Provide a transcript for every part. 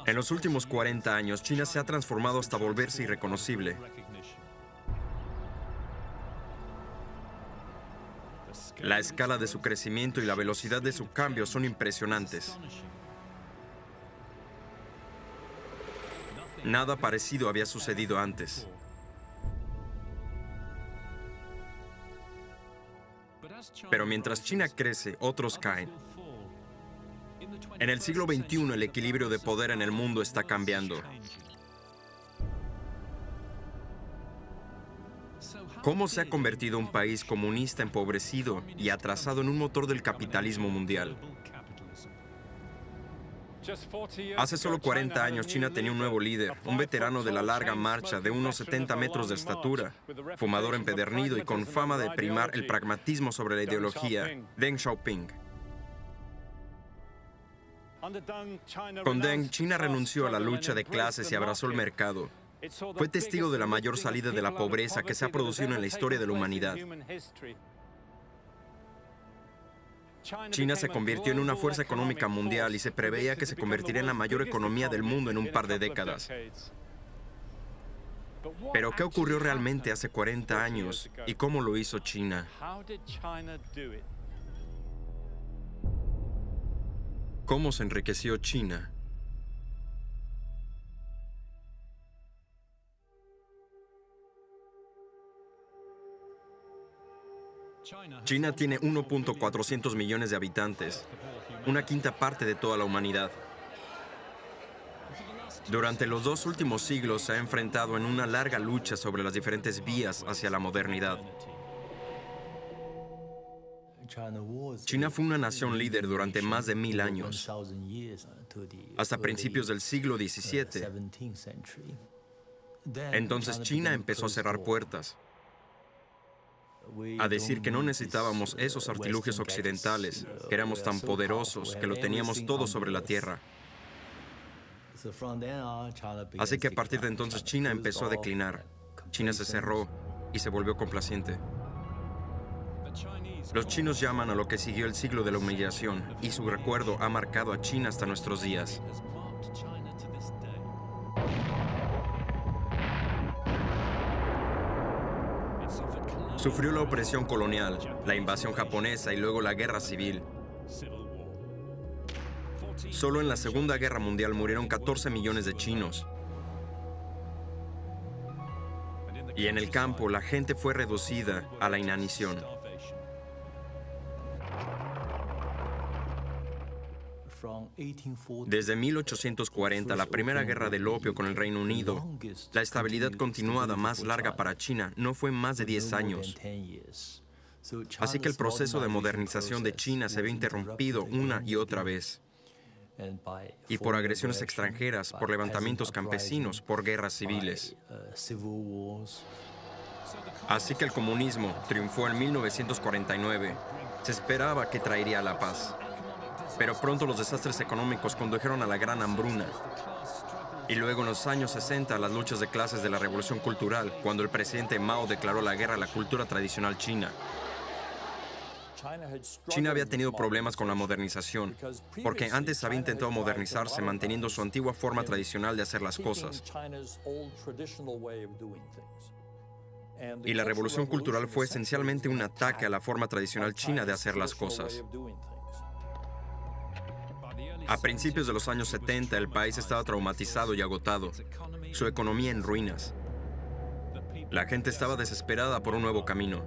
En los últimos 40 años, China se ha transformado hasta volverse irreconocible. La escala de su crecimiento y la velocidad de su cambio son impresionantes. Nada parecido había sucedido antes. Pero mientras China crece, otros caen. En el siglo XXI, el equilibrio de poder en el mundo está cambiando. ¿Cómo se ha convertido un país comunista empobrecido y atrasado en un motor del capitalismo mundial? Hace solo 40 años, China tenía un nuevo líder, un veterano de la larga marcha de unos 70 metros de estatura, fumador empedernido y con fama de primar el pragmatismo sobre la ideología, Deng Xiaoping. Con Deng, China renunció a la lucha de clases y abrazó el mercado. Fue testigo de la mayor salida de la pobreza que se ha producido en la historia de la humanidad. China se convirtió en una fuerza económica mundial y se preveía que se convertiría en la mayor economía del mundo en un par de décadas. Pero, ¿qué ocurrió realmente hace 40 años y cómo lo hizo China? ¿Cómo se enriqueció China? China tiene 1.400 millones de habitantes, una quinta parte de toda la humanidad. Durante los 2 últimos siglos se ha enfrentado en una larga lucha sobre las diferentes vías hacia la modernidad. China fue una nación líder durante más de 1000 años, hasta principios del siglo XVII. Entonces China empezó a cerrar puertas, a decir que no necesitábamos esos artilugios occidentales, que éramos tan poderosos, que lo teníamos todo sobre la tierra. Así que a partir de entonces China empezó a declinar. China se cerró y se volvió complaciente. Los chinos llaman a lo que siguió el siglo de la humillación, y su recuerdo ha marcado a China hasta nuestros días. Sufrió la opresión colonial, la invasión japonesa y luego la guerra civil. Solo en la Segunda Guerra Mundial murieron 14 millones de chinos. Y en el campo, la gente fue reducida a la inanición. Desde 1840, la primera guerra del opio con el Reino Unido, la estabilidad continuada más larga para China no fue más de 10 años. Así que el proceso de modernización de China se ve interrumpido una y otra vez. Y por agresiones extranjeras, por levantamientos campesinos, por guerras civiles. Así que el comunismo triunfó en 1949. Se esperaba que traería la paz. Pero pronto los desastres económicos condujeron a la gran hambruna. Y luego en los años 60 las luchas de clases de la Revolución Cultural, cuando el presidente Mao declaró la guerra a la cultura tradicional china. China había tenido problemas con la modernización, porque antes había intentado modernizarse manteniendo su antigua forma tradicional de hacer las cosas. Y la Revolución Cultural fue esencialmente un ataque a la forma tradicional china de hacer las cosas. A principios de los años 70, el país estaba traumatizado y agotado, su economía en ruinas. La gente estaba desesperada por un nuevo camino.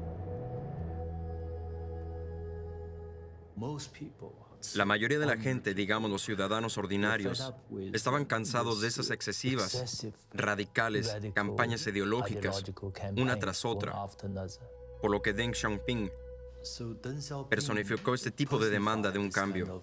La mayoría de la gente, digamos los ciudadanos ordinarios, estaban cansados de esas excesivas, radicales campañas ideológicas, una tras otra, por lo que Deng Xiaoping personificó este tipo de demanda de un cambio.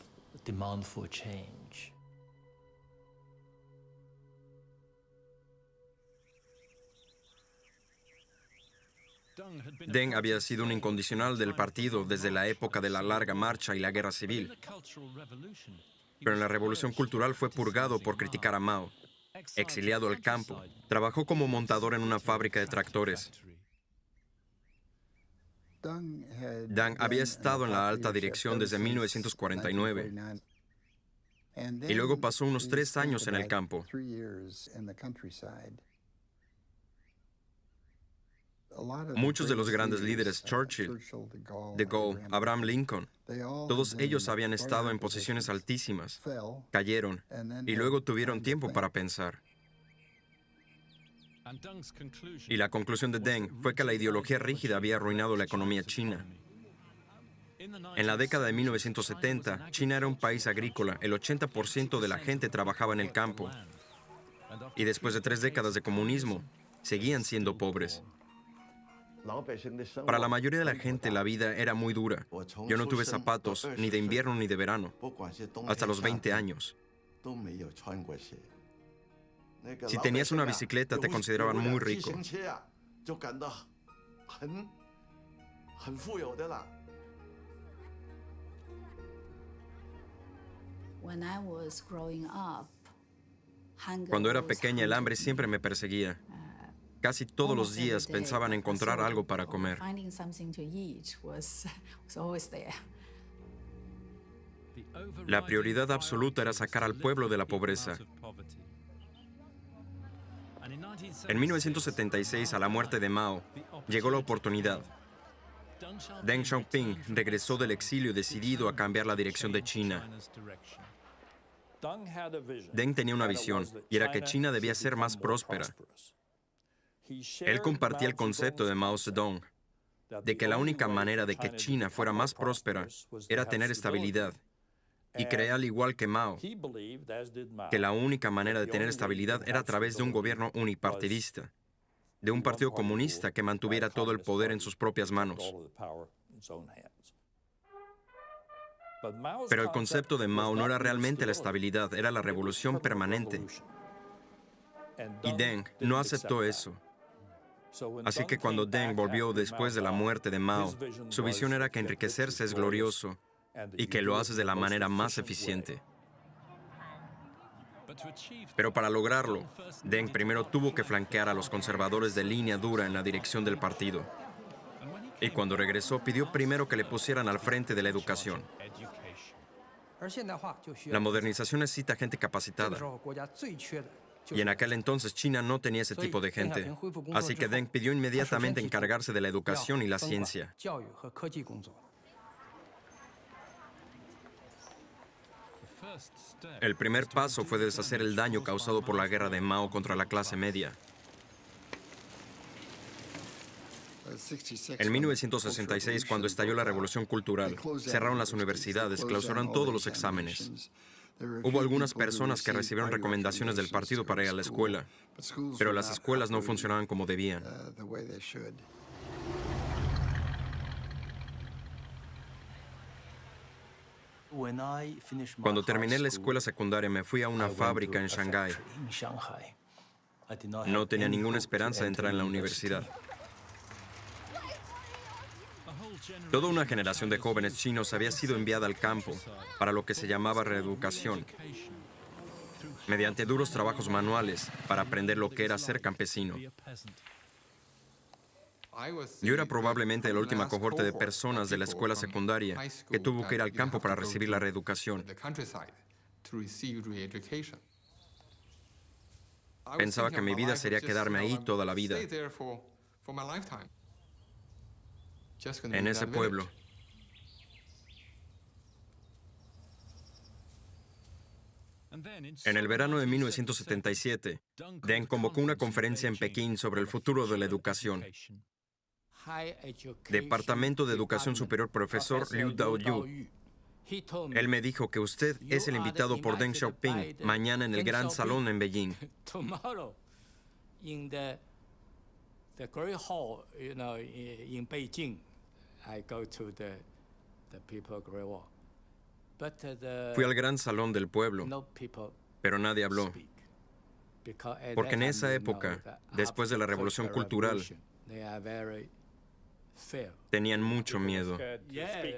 Deng había sido un incondicional del partido desde la época de la larga marcha y la guerra civil. Pero en la Revolución Cultural fue purgado por criticar a Mao. Exiliado al campo, trabajó como montador en una fábrica de tractores. Deng había estado en la alta dirección desde 1949. y luego pasó unos 3 años en el campo. Muchos de los grandes líderes, Churchill, de Gaulle, Abraham Lincoln, todos ellos habían estado en posiciones altísimas, cayeron y luego tuvieron tiempo para pensar. Y la conclusión de Deng fue que la ideología rígida había arruinado la economía china. En la década de 1970, China era un país agrícola, el 80% de la gente trabajaba en el campo. Y después de 3 décadas de comunismo, seguían siendo pobres. Para la mayoría de la gente la vida era muy dura. Yo no tuve zapatos, ni de invierno ni de verano, hasta los 20 años. Si tenías una bicicleta, te consideraban muy rico. Cuando era pequeña, el hambre siempre me perseguía. Casi todos los días pensaba en encontrar algo para comer. La prioridad absoluta era sacar al pueblo de la pobreza. En 1976, a la muerte de Mao, llegó la oportunidad. Deng Xiaoping regresó del exilio decidido a cambiar la dirección de China. Deng tenía una visión, y era que China debía ser más próspera. Él compartía el concepto de Mao Zedong, de que la única manera de que China fuera más próspera era tener estabilidad. Y creía, al igual que Mao, que la única manera de tener estabilidad era a través de un gobierno unipartidista, de un partido comunista que mantuviera todo el poder en sus propias manos. Pero el concepto de Mao no era realmente la estabilidad, era la revolución permanente. Y Deng no aceptó eso. Así que cuando Deng volvió después de la muerte de Mao, su visión era que enriquecerse es glorioso y que lo haces de la manera más eficiente. Pero para lograrlo, Deng primero tuvo que flanquear a los conservadores de línea dura en la dirección del partido. Y cuando regresó, pidió primero que le pusieran al frente de la educación. La modernización necesita gente capacitada. Y en aquel entonces China no tenía ese tipo de gente. Así que Deng pidió inmediatamente encargarse de la educación y la ciencia. El primer paso fue deshacer el daño causado por la guerra de Mao contra la clase media. En 1966, cuando estalló la Revolución Cultural, cerraron las universidades, clausuraron todos los exámenes. Hubo algunas personas que recibieron recomendaciones del partido para ir a la escuela, pero las escuelas no funcionaban como debían. Cuando terminé la escuela secundaria, me fui a una fábrica en Shanghái. No tenía ninguna esperanza de entrar en la universidad. Toda una generación de jóvenes chinos había sido enviada al campo para lo que se llamaba reeducación, mediante duros trabajos manuales para aprender lo que era ser campesino. Yo era probablemente la última cohorte de personas de la escuela secundaria que tuvo que ir al campo para recibir la reeducación. Pensaba que mi vida sería quedarme ahí toda la vida, en ese pueblo. En el verano de 1977, Deng convocó una conferencia en Pekín sobre el futuro de la educación. Departamento de Educación Superior, profesor Liu Daoyu. Él me dijo que usted es el invitado por Deng Xiaoping mañana en el Gran Salón en Beijing. Fui al Gran Salón del pueblo, pero nadie habló. Porque en esa época, después de la Revolución Cultural, tenían mucho miedo.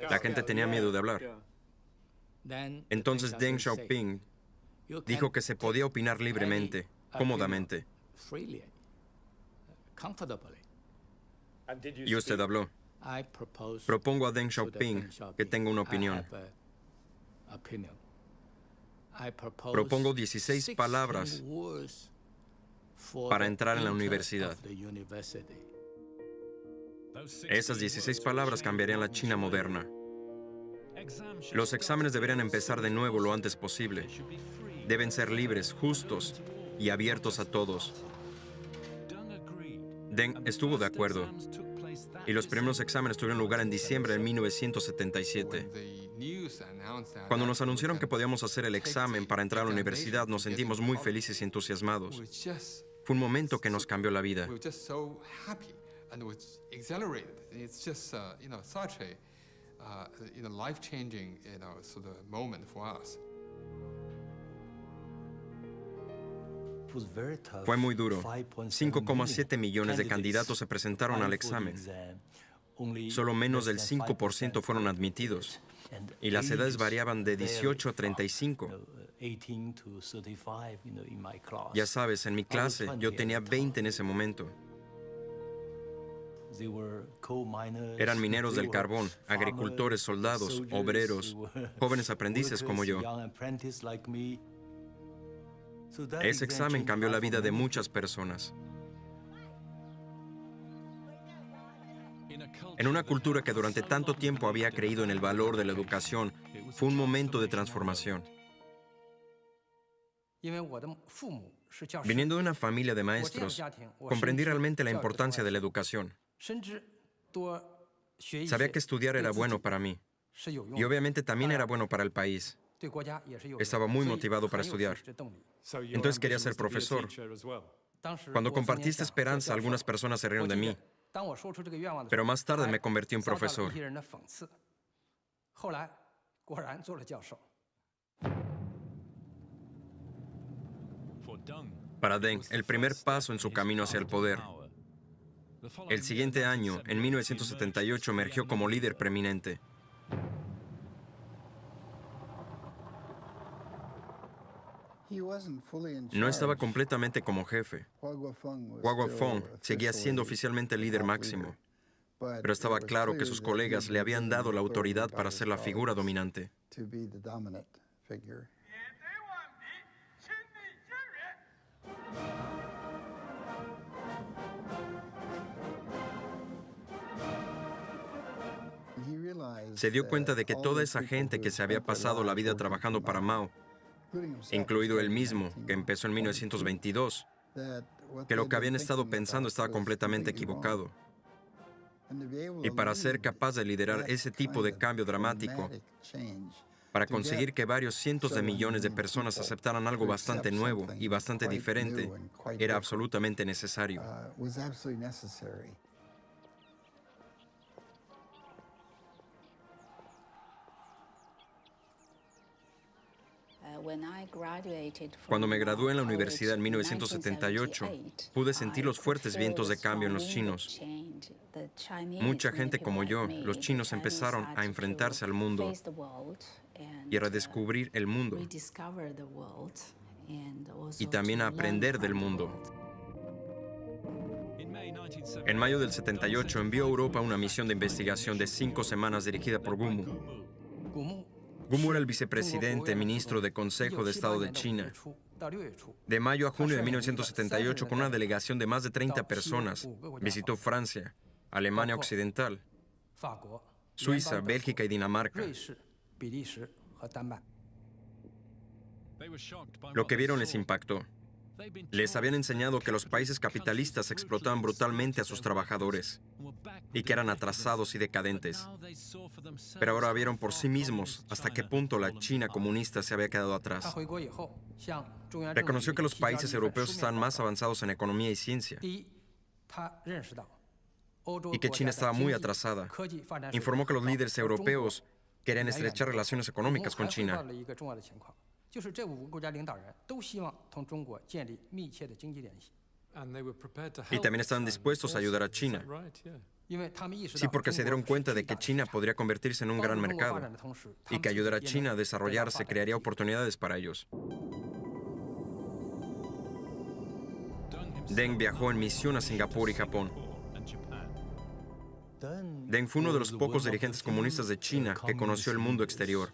La gente tenía miedo de hablar. Entonces Deng Xiaoping dijo que se podía opinar libremente, cómodamente. Y usted habló. Propongo a Deng Xiaoping que tenga una opinión. Propongo 16 palabras para entrar en la universidad. Esas 16 palabras cambiarían la China moderna. Los exámenes deberían empezar de nuevo lo antes posible. Deben ser libres, justos y abiertos a todos. Deng estuvo de acuerdo, y los primeros exámenes tuvieron lugar en diciembre de 1977. Cuando nos anunciaron que podíamos hacer el examen para entrar a la universidad, nos sentimos muy felices y entusiasmados. Fue un momento que nos cambió la vida. Fue muy duro. 5,7 millones de candidatos se presentaron al examen. Solo menos del 5% fueron admitidos. Y las edades variaban de 18 a 35. Ya sabes, en mi clase yo tenía 20 en ese momento. Eran mineros del carbón, agricultores, soldados, obreros, jóvenes aprendices como yo. Ese examen cambió la vida de muchas personas. En una cultura que durante tanto tiempo había creído en el valor de la educación, fue un momento de transformación. Viniendo de una familia de maestros, comprendí realmente la importancia de la educación. Sabía que estudiar era bueno para mí, y obviamente también era bueno para el país. Estaba muy motivado para estudiar. Entonces quería ser profesor. Cuando compartí esta esperanza, algunas personas se rieron de mí. Pero más tarde me convertí en profesor. Para Deng, el primer paso en su camino hacia el poder. El siguiente año, en 1978, emergió como líder preeminente. No estaba completamente como jefe. Hua Guofeng seguía siendo oficialmente el líder máximo, pero estaba claro que sus colegas le habían dado la autoridad para ser la figura dominante. Se dio cuenta de que toda esa gente que se había pasado la vida trabajando para Mao, incluido él mismo, que empezó en 1922, que lo que habían estado pensando estaba completamente equivocado. Y para ser capaz de liderar ese tipo de cambio dramático, para conseguir que varios cientos de millones de personas aceptaran algo bastante nuevo y bastante diferente, era absolutamente necesario. Cuando me gradué en la universidad en 1978, pude sentir los fuertes vientos de cambio en los chinos. Mucha gente como yo, los chinos empezaron a enfrentarse al mundo y a redescubrir el mundo y también a aprender del mundo. En mayo del 78 envió a Europa una misión de investigación de 5 semanas dirigida por Gu Mu. Gu Mu era el vicepresidente ministro del Consejo de Estado de China. De mayo a junio de 1978, con una delegación de más de 30 personas, visitó Francia, Alemania Occidental, Suiza, Bélgica y Dinamarca. Lo que vieron les impactó. Les habían enseñado que los países capitalistas explotaban brutalmente a sus trabajadores y que eran atrasados y decadentes. Pero ahora vieron por sí mismos hasta qué punto la China comunista se había quedado atrás. Reconoció que los países europeos estaban más avanzados en economía y ciencia y que China estaba muy atrasada. Informó que los líderes europeos querían estrechar relaciones económicas con China. Y también estaban dispuestos a ayudar a China. Sí, porque se dieron cuenta de que China podría convertirse en un gran mercado y que ayudar a China a desarrollarse crearía oportunidades para ellos. Deng viajó en misión a Singapur y Japón. Deng fue uno de los pocos dirigentes comunistas de China que conoció el mundo exterior.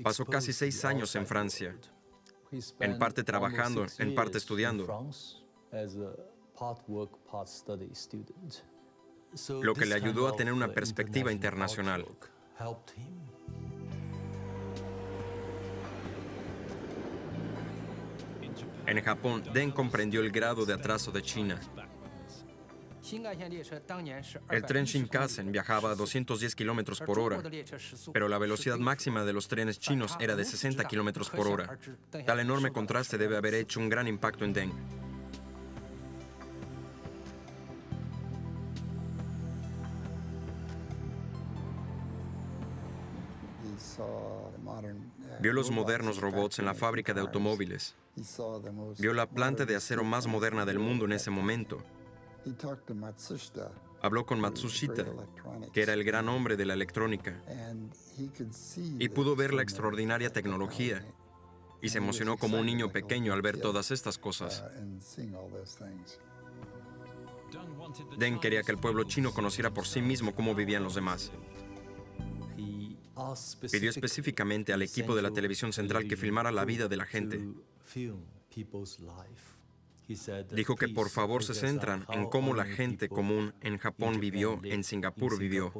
Pasó casi 6 años en Francia, en parte trabajando, en parte estudiando, lo que le ayudó a tener una perspectiva internacional. En Japón, Deng comprendió el grado de atraso de China. El tren Shinkansen viajaba a 210 kilómetros por hora, pero la velocidad máxima de los trenes chinos era de 60 kilómetros por hora. Tal enorme contraste debe haber hecho un gran impacto en Deng. Vio los modernos robots en la fábrica de automóviles. Vio la planta de acero más moderna del mundo en ese momento. Habló con Matsushita, que era el gran hombre de la electrónica, y pudo ver la extraordinaria tecnología, y se emocionó como un niño pequeño al ver todas estas cosas. Deng quería que el pueblo chino conociera por sí mismo cómo vivían los demás. Pidió específicamente al equipo de la televisión central que filmara la vida de la gente. Dijo que por favor se centran en cómo la gente común en Japón vivió, en Singapur vivió.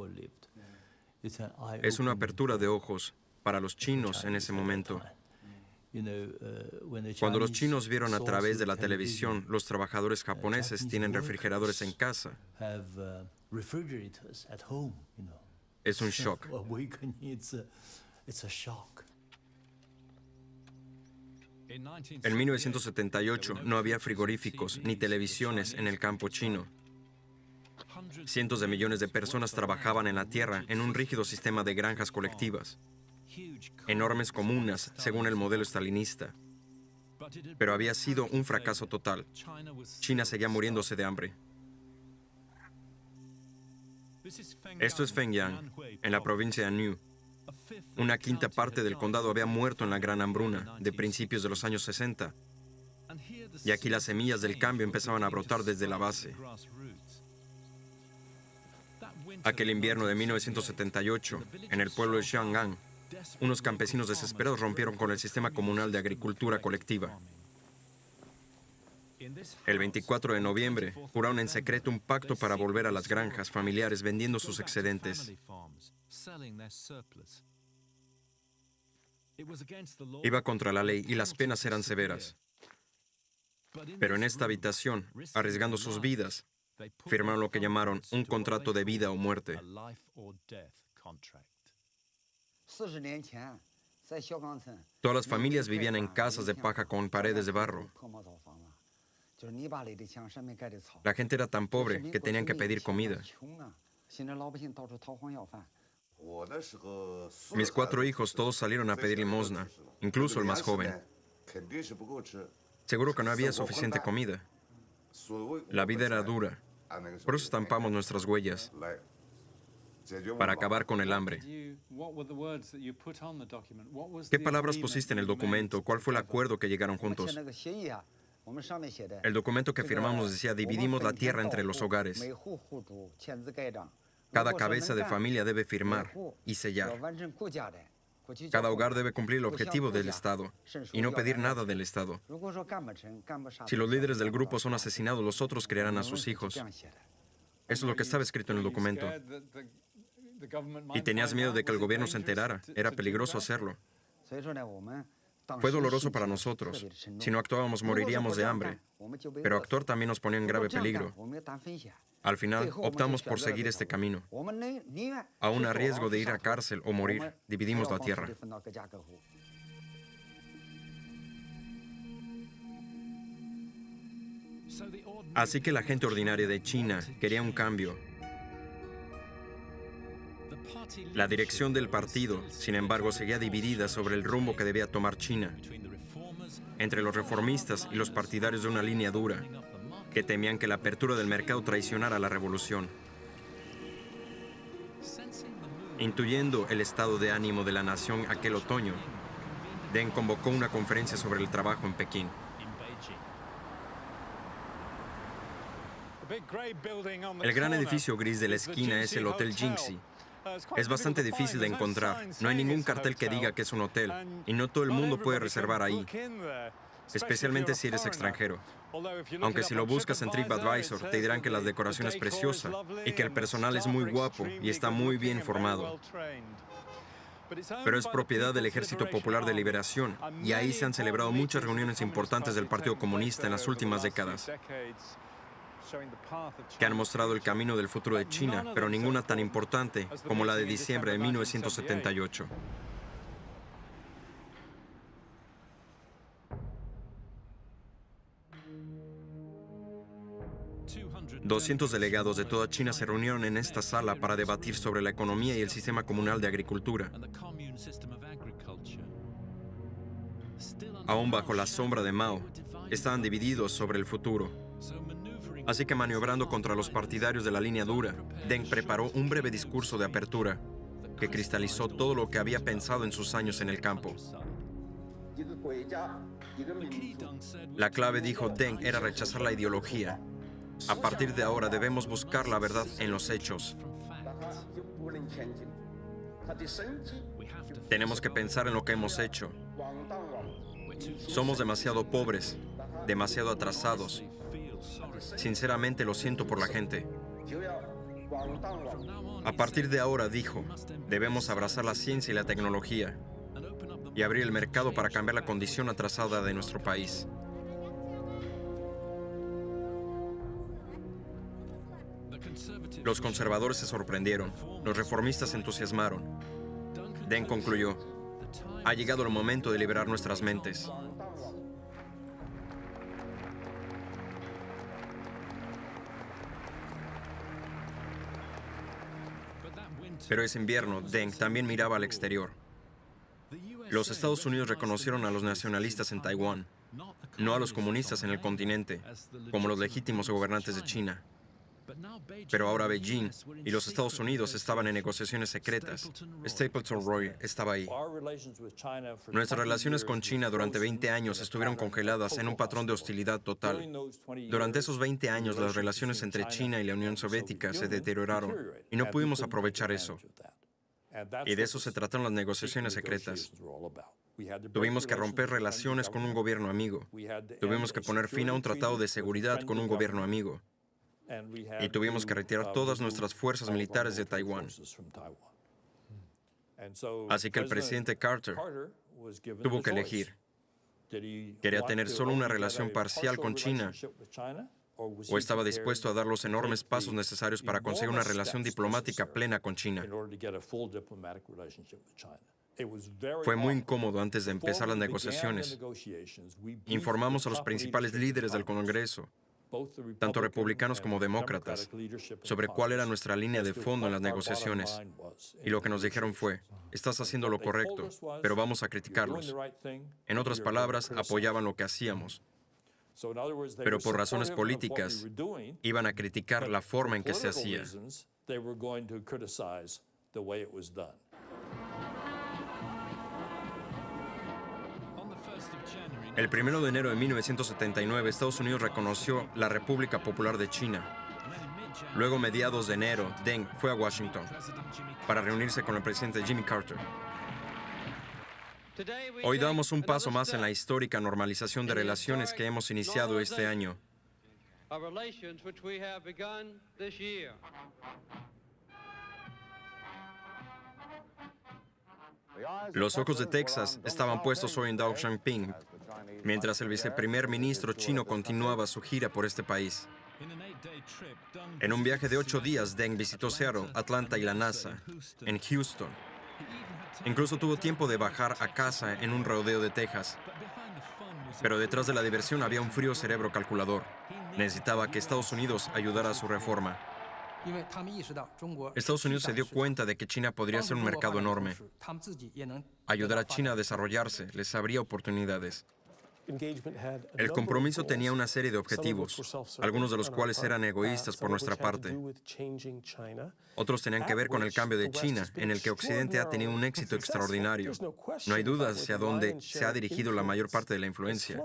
Es una apertura de ojos para los chinos en ese momento. Cuando los chinos vieron a través de la televisión, los trabajadores japoneses tienen refrigeradores en casa. Es un shock. En 1978 no había frigoríficos ni televisiones en el campo chino. Cientos de millones de personas trabajaban en la tierra en un rígido sistema de granjas colectivas, enormes comunas según el modelo stalinista. Pero había sido un fracaso total. China seguía muriéndose de hambre. Esto es Fengyang, en la provincia de Anhui. Una quinta parte del condado había muerto en la gran hambruna de principios de los años 60. Y aquí las semillas del cambio empezaban a brotar desde la base. Aquel invierno de 1978, en el pueblo de Xiang'an, unos campesinos desesperados rompieron con el sistema comunal de agricultura colectiva. El 24 de noviembre, juraron en secreto un pacto para volver a las granjas familiares vendiendo sus excedentes. Iba contra la ley y las penas eran severas. Pero en esta habitación, arriesgando sus vidas, firmaron lo que llamaron un contrato de vida o muerte. Todas las familias vivían en casas de paja con paredes de barro. La gente era tan pobre que tenían que pedir comida. Mis 4 hijos todos salieron a pedir limosna, incluso el más joven. Seguro que no había suficiente comida. La vida era dura. Por eso estampamos nuestras huellas, para acabar con el hambre. ¿Qué palabras pusiste en el documento? ¿Cuál fue el acuerdo que llegaron juntos? El documento que firmamos decía: dividimos la tierra entre los hogares. Cada cabeza de familia debe firmar y sellar. Cada hogar debe cumplir el objetivo del Estado y no pedir nada del Estado. Si los líderes del grupo son asesinados, los otros criarán a sus hijos. Eso es lo que estaba escrito en el documento. Y tenías miedo de que el gobierno se enterara. Era peligroso hacerlo. Fue doloroso para nosotros. Si no actuábamos, moriríamos de hambre. Pero actuar también nos ponía en grave peligro. Al final, optamos por seguir este camino. Aún a riesgo de ir a cárcel o morir, dividimos la tierra. Así que la gente ordinaria de China quería un cambio. La dirección del partido, sin embargo, seguía dividida sobre el rumbo que debía tomar China, entre los reformistas y los partidarios de una línea dura, que temían que la apertura del mercado traicionara la revolución. Intuyendo el estado de ánimo de la nación aquel otoño, Deng convocó una conferencia sobre el trabajo en Pekín. El gran edificio gris de la esquina es el Hotel Jinxie. Es bastante difícil de encontrar. No hay ningún cartel que diga que es un hotel, y no todo el mundo puede reservar ahí, especialmente si eres extranjero. Aunque si lo buscas en TripAdvisor, te dirán que la decoración es preciosa y que el personal es muy guapo y está muy bien formado. Pero es propiedad del Ejército Popular de Liberación, y ahí se han celebrado muchas reuniones importantes del Partido Comunista en las últimas décadas, que han mostrado el camino del futuro de China, pero ninguna tan importante como la de diciembre de 1978. $200 delegados de toda China se reunieron en esta sala para debatir sobre la economía y el sistema comunal de agricultura. Aún bajo la sombra de Mao, estaban divididos sobre el futuro. Así que maniobrando contra los partidarios de la línea dura, Deng preparó un breve discurso de apertura que cristalizó todo lo que había pensado en sus años en el campo. La clave, dijo Deng, era rechazar la ideología. A partir de ahora debemos buscar la verdad en los hechos. Tenemos que pensar en lo que hemos hecho. Somos demasiado pobres, demasiado atrasados. Sinceramente lo siento por la gente. A partir de ahora, dijo, debemos abrazar la ciencia y la tecnología y abrir el mercado para cambiar la condición atrasada de nuestro país. Los conservadores se sorprendieron, los reformistas se entusiasmaron. Deng concluyó, ha llegado el momento de liberar nuestras mentes. Pero ese invierno, Deng también miraba al exterior. Los Estados Unidos reconocieron a los nacionalistas en Taiwán, no a los comunistas en el continente, como los legítimos gobernantes de China. Pero ahora Beijing y los Estados Unidos estaban en negociaciones secretas. Stapleton Roy estaba ahí. Nuestras relaciones con China durante 20 años estuvieron congeladas en un patrón de hostilidad total. Durante esos 20 años, las relaciones entre China y la Unión Soviética se deterioraron y no pudimos aprovechar eso. Y de eso se trataron las negociaciones secretas. Tuvimos que romper relaciones con un gobierno amigo. Tuvimos que poner fin a un tratado de seguridad con un gobierno amigo. Y tuvimos que retirar todas nuestras fuerzas militares de Taiwán. Así que el presidente Carter tuvo que elegir. ¿Quería tener solo una relación parcial con China o estaba dispuesto a dar los enormes pasos necesarios para conseguir una relación diplomática plena con China? Fue muy incómodo antes de empezar las negociaciones. Informamos a los principales líderes del Congreso, tanto republicanos como demócratas, sobre cuál era nuestra línea de fondo en las negociaciones. Y lo que nos dijeron fue, estás haciendo lo correcto, pero vamos a criticarlos. En otras palabras, apoyaban lo que hacíamos. Pero por razones políticas, iban a criticar la forma en que se hacía. El 1 de enero de 1979, Estados Unidos reconoció la República Popular de China. Luego, mediados de enero, Deng fue a Washington para reunirse con el presidente Jimmy Carter. Hoy damos un paso más en la histórica normalización de relaciones que hemos iniciado este año. Los ojos de Texas estaban puestos hoy en Deng Xiaoping, mientras el viceprimer ministro chino continuaba su gira por este país. En un viaje de 8 días, Deng visitó Seattle, Atlanta y la NASA, en Houston. Incluso tuvo tiempo de bajar a casa en un rodeo de Texas. Pero detrás de la diversión había un frío cerebro calculador. Necesitaba que Estados Unidos ayudara a su reforma. Estados Unidos se dio cuenta de que China podría ser un mercado enorme. Ayudar a China a desarrollarse les abría oportunidades. El compromiso tenía una serie de objetivos, algunos de los cuales eran egoístas por nuestra parte. Otros tenían que ver con el cambio de China, en el que Occidente ha tenido un éxito extraordinario. No hay duda hacia dónde se ha dirigido la mayor parte de la influencia.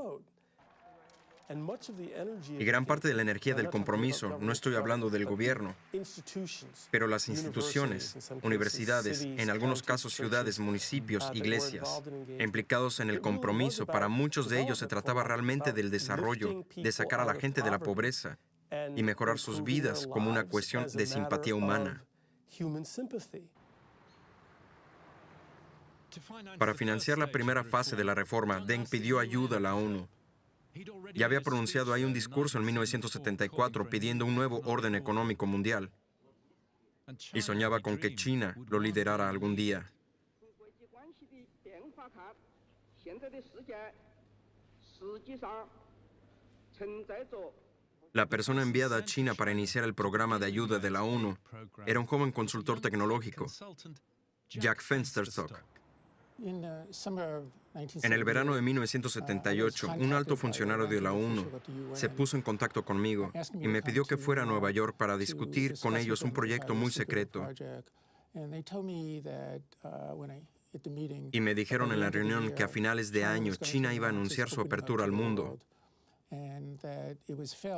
Y gran parte de la energía del compromiso, no estoy hablando del gobierno, pero las instituciones, universidades, en algunos casos ciudades, municipios, iglesias, implicados en el compromiso, para muchos de ellos se trataba realmente del desarrollo, de sacar a la gente de la pobreza y mejorar sus vidas como una cuestión de simpatía humana. Para financiar la primera fase de la reforma, Deng pidió ayuda a la ONU. Ya había pronunciado ahí un discurso en 1974 pidiendo un nuevo orden económico mundial y soñaba con que China lo liderara algún día. La persona enviada a China para iniciar el programa de ayuda de la ONU era un joven consultor tecnológico, Jack Fensterstock. En el verano de 1978, un alto funcionario de la ONU se puso en contacto conmigo y me pidió que fuera a Nueva York para discutir con ellos un proyecto muy secreto. Y me dijeron en la reunión que a finales de año China iba a anunciar su apertura al mundo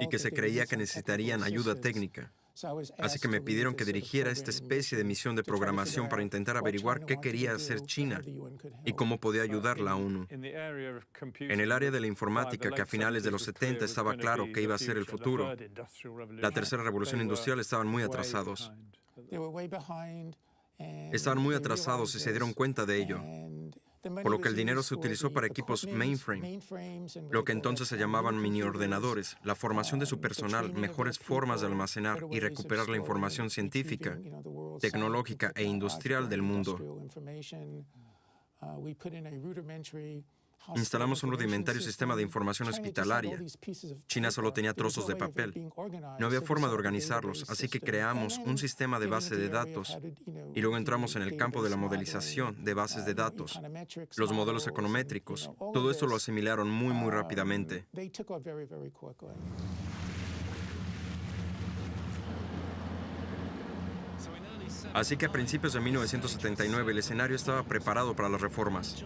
y que se creía que necesitarían ayuda técnica. Así que me pidieron que dirigiera esta especie de misión de programación para intentar averiguar qué quería hacer China y cómo podía ayudar la ONU. En el área de la informática, que a finales de los 70 estaba claro que iba a ser el futuro, la tercera revolución industrial, estaban muy atrasados. Estaban muy atrasados y se dieron cuenta de ello, por lo que el dinero se utilizó para equipos mainframe, lo que entonces se llamaban miniordenadores, la formación de su personal, mejores formas de almacenar y recuperar la información científica, tecnológica e industrial del mundo. Instalamos un rudimentario sistema de información hospitalaria. China solo tenía trozos de papel. No había forma de organizarlos, así que creamos un sistema de base de datos y luego entramos en el campo de la modelización de bases de datos, los modelos econométricos. Todo esto lo asimilaron muy rápidamente. Así que a principios de 1979 el escenario estaba preparado para las reformas.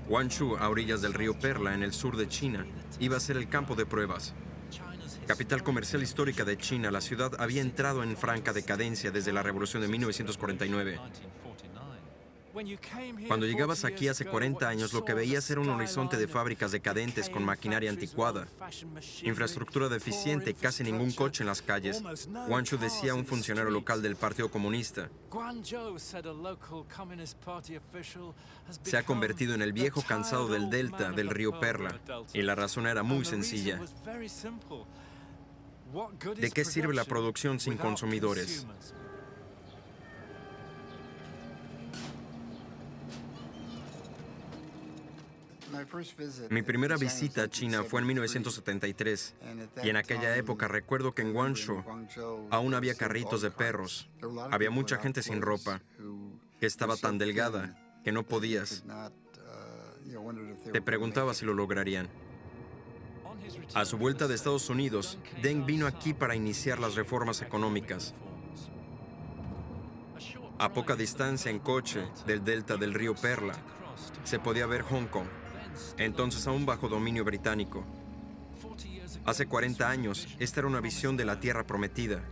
Guangzhou, a orillas del río Perla, en el sur de China, iba a ser el campo de pruebas. Capital comercial histórica de China, la ciudad había entrado en franca decadencia desde la Revolución de 1949. Cuando llegabas aquí hace 40 años, lo que veías era un horizonte de fábricas decadentes con maquinaria anticuada, infraestructura deficiente y casi ningún coche en las calles. Guangzhou, decía un funcionario local del Partido Comunista, se ha convertido en el viejo cansado del delta del río Perla, y la razón era muy sencilla. ¿De qué sirve la producción sin consumidores? Mi primera visita a China fue en 1973, y en aquella época recuerdo que en Guangzhou aún había carritos de perros. Había mucha gente sin ropa, que estaba tan delgada que no podías. Te preguntaba si lo lograrían. A su vuelta de Estados Unidos, Deng vino aquí para iniciar las reformas económicas. A poca distancia en coche del delta del río Perla, se podía ver Hong Kong, entonces aún bajo dominio británico. Hace 40 años, esta era una visión de la tierra prometida.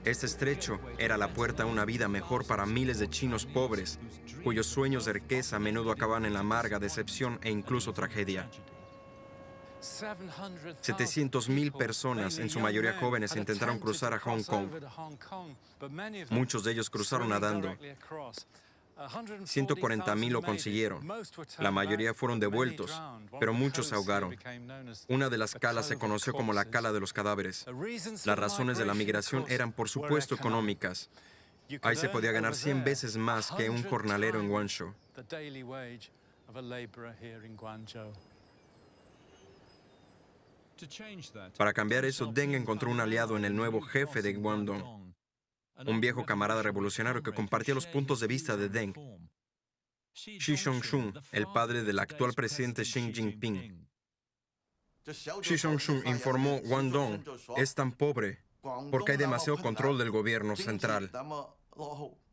Este estrecho era la puerta a una vida mejor para miles de chinos pobres, cuyos sueños de riqueza a menudo acababan en la amarga decepción e incluso tragedia. 700,000 personas, en su mayoría jóvenes, intentaron cruzar a Hong Kong. Muchos de ellos cruzaron nadando. 140,000 lo consiguieron. La mayoría fueron devueltos, pero muchos se ahogaron. Una de las calas se conoció como la cala de los cadáveres. Las razones de la migración eran, por supuesto, económicas. Ahí se podía ganar 100 veces más que un jornalero en Guangzhou. Para cambiar eso, Deng encontró un aliado en el nuevo jefe de Guangdong, un viejo camarada revolucionario que compartía los puntos de vista de Deng, Xi Zhongxun, el padre del actual presidente Xi Jinping. Xi Zhongxun informó: Guangdong es tan pobre porque hay demasiado control del gobierno central.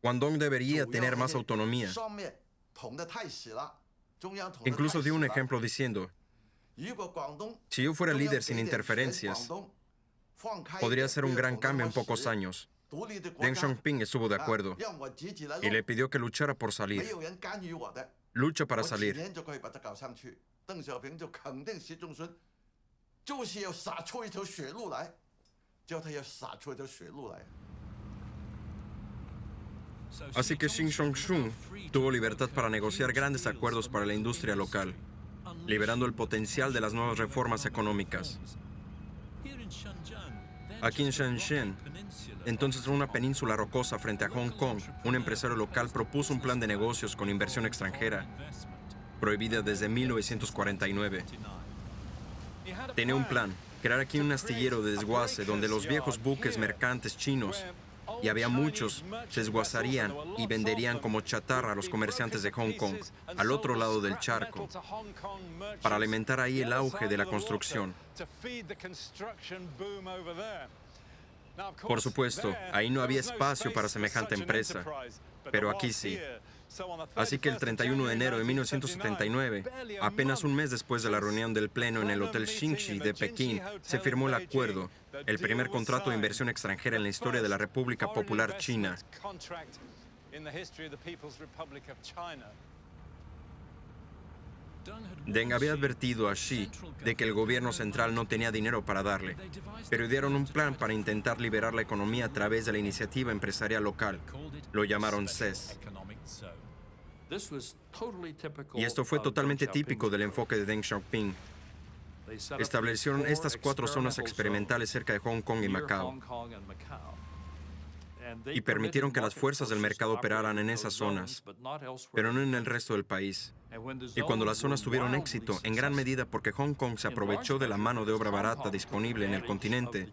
Guangdong debería tener más autonomía. Incluso dio un ejemplo diciendo: Si yo fuera líder sin interferencias, podría ser un gran cambio en pocos años. Deng Xiaoping estuvo de acuerdo y le pidió que luchara por salir. Lucha para salir. Así que Xing Chongshun tuvo libertad para negociar grandes acuerdos para la industria local, liberando el potencial de las nuevas reformas económicas. Aquí en Shenzhen, entonces en una península rocosa frente a Hong Kong, un empresario local propuso un plan de negocios con inversión extranjera, prohibida desde 1949. Tenía un plan, crear aquí un astillero de desguace donde los viejos buques mercantes chinos, y había muchos, se desguazarían y venderían como chatarra a los comerciantes de Hong Kong, al otro lado del charco, para alimentar ahí el auge de la construcción. Por supuesto, ahí no había espacio para semejante empresa, pero aquí sí. Así que el 31 de enero de 1979, apenas un mes después de la reunión del Pleno en el Hotel Xinxi de Pekín, se firmó el acuerdo, el primer contrato de inversión extranjera en la historia de la República Popular China. Deng había advertido a Xi de que el gobierno central no tenía dinero para darle, pero idearon un plan para intentar liberar la economía a través de la iniciativa empresarial local. Lo llamaron CES. Y esto fue totalmente típico del enfoque de Deng Xiaoping. Establecieron estas 4 zonas experimentales cerca de Hong Kong y Macao, y permitieron que las fuerzas del mercado operaran en esas zonas, pero no en el resto del país. Y cuando las zonas tuvieron éxito, en gran medida porque Hong Kong se aprovechó de la mano de obra barata disponible en el continente